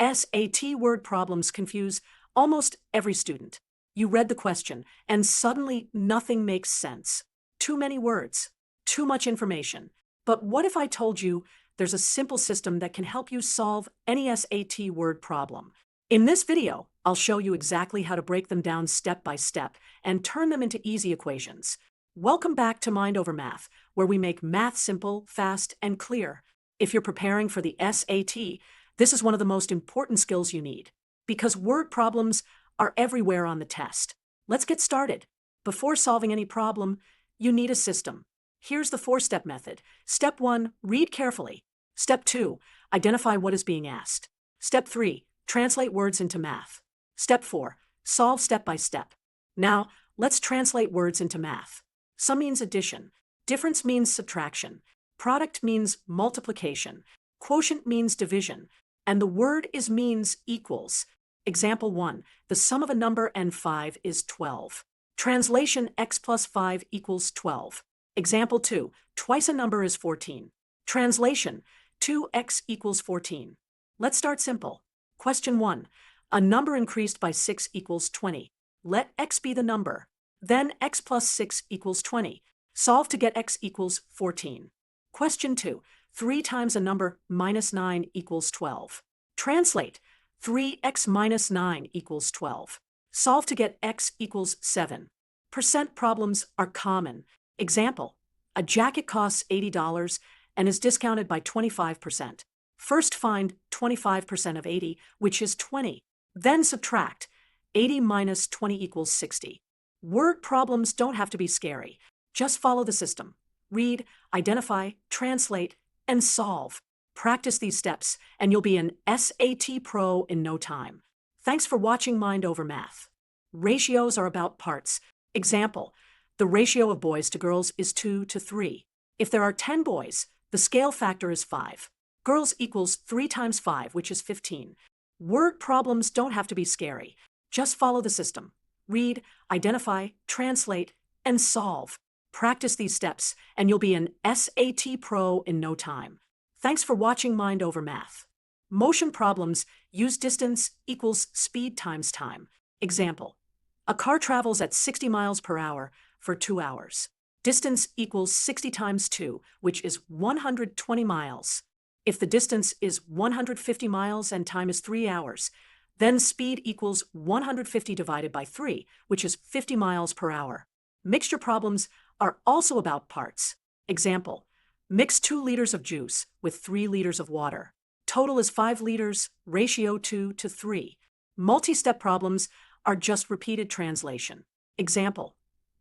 SAT word problems confuse almost every student. You read the question, and suddenly nothing makes sense. Too many words, too much information. But what if I told you there's a simple system that can help you solve any SAT word problem? In this video, I'll show you exactly how to break them down step by step and turn them into easy equations. Welcome back to Mind Over Math, where we make math simple, fast, and clear. If you're preparing for the SAT, this is one of the most important skills you need, because word problems are everywhere on the test. Let's get started. Before solving any problem, you need a system. Here's the four-step method. Step 1, read carefully. Step 2, identify what is being asked. Step 3, translate words into math. Step 4, solve step by step. Now, let's translate words into math. Sum means addition. Difference means subtraction. Product means multiplication. Quotient means division. And the word is means equals. Example 1, the sum of a number and 5 is 12. Translation, x plus 5 equals 12. Example 2, twice a number is 14. Translation, 2x equals 14. Let's start simple. Question 1, a number increased by 6 equals 20. Let x be the number. Then x plus 6 equals 20. Solve to get x equals 14. Question 2, 3 times a number minus 9 equals 12. Translate, 3x minus 9 equals 12. Solve to get x equals 7. Percent problems are common. Example, a jacket costs $80 and is discounted by 25%. First find 25% of 80, which is 20. Then subtract. 80 minus 20 equals 60. Word problems don't have to be scary. Just follow the system. Read, identify, translate, and solve. Practice these steps, and you'll be an SAT pro in no time. Thanks for watching Mind Over Math. Ratios are about parts. Example, the ratio of boys to girls is 2 to 3. If there are 10 boys, the scale factor is 5. Girls equals 3 times 5, which is 15. Word problems don't have to be scary. Just follow the system. Read, identify, translate, and solve. Practice these steps, and you'll be an SAT pro in no time. Thanks for watching Mind Over Math. Motion problems use distance equals speed times time. Example, a car travels at 60 miles per hour for 2 hours. Distance equals 60 times 2, which is 120 miles. If the distance is 150 miles and time is 3 hours, then speed equals 150 divided by 3, which is 50 miles per hour. Mixture problems are also about parts. Example, mix 2 liters of juice with 3 liters of water. Total is 5 liters, ratio 2 to 3. Multi-step problems are just repeated translation. Example,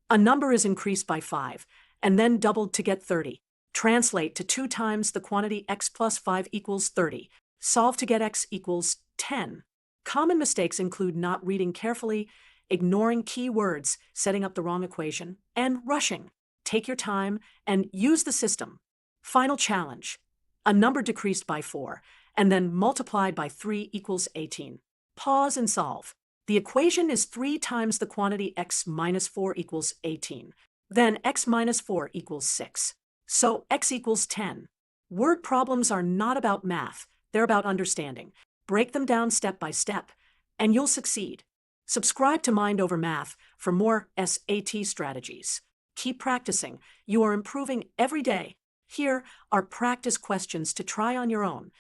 a number is increased by 5 and then doubled to get 30. Translate to 2 times the quantity x plus 5 equals 30. Solve to get x equals 10. Common mistakes include not reading carefully, ignoring key words, setting up the wrong equation, and rushing. Take your time and use the system. Final challenge. A number decreased by 4 and then multiplied by 3 equals 18. Pause and solve. The equation is 3 times the quantity x minus 4 equals 18. Then x minus 4 equals 6. So x equals 10. Word problems are not about math. They're about understanding. Break them down step by step, and you'll succeed. Subscribe to Mind Over Math for more SAT strategies. Keep practicing. You are improving every day. Here are practice questions to try on your own.